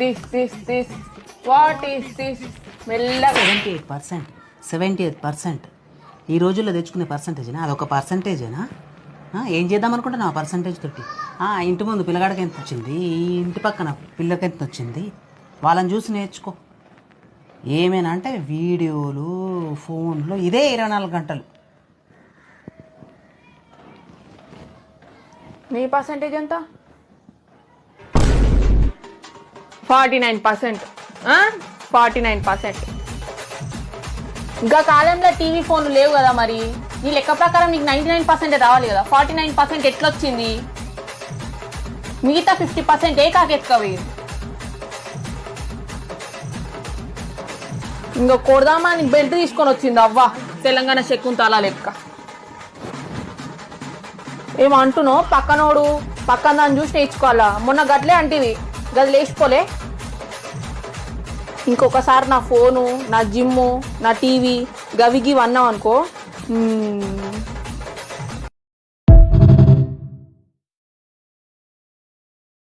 This what is this మెల్లగా 78% ఈ రోజుల్లో తెచ్చుకునే పర్సంటేజేనా? అదొక పర్సంటేజేనా? ఏం చేద్దాం అనుకుంటున్నా ఆ పర్సంటేజ్ తోటి? ఇంటి ముందు పిల్లగాడికి ఎంత వచ్చింది, ఈ ఇంటి పక్కన పిల్లకి ఎంత వచ్చింది, వాళ్ళని చూసి నేర్చుకో. ఏమైనా అంటే వీడియోలు, ఫోన్లు, ఇదే 24 గంటలు. నీ పర్సంటేజ్ ఎంత? 49%. 49%. ఇంకా కాలంలో టీవీ ఫోన్లు లేవు కదా, మరి నీ లెక్క ప్రకారం నీకు 99% రావాలి కదా. 49% ఎట్లొచ్చింది? మిగతా 50% ఏ కాకెత్తుకవి? ఇంకో కొడదామా నీకు బెల్ట్ తీసుకొని వచ్చింది అవ్వా, తెలంగాణ శకుంతల లెక్క. ఏమంటున్నావు? పక్కన దాన్ని చూసి నేర్చుకోవాలా? మొన్న గట్లే అంటివి, గది లేచిపోలే. ఇంకొకసారి నా ఫోను, నా జిమ్ము, నా టీవీ గవిగి అన్నావు అనుకో,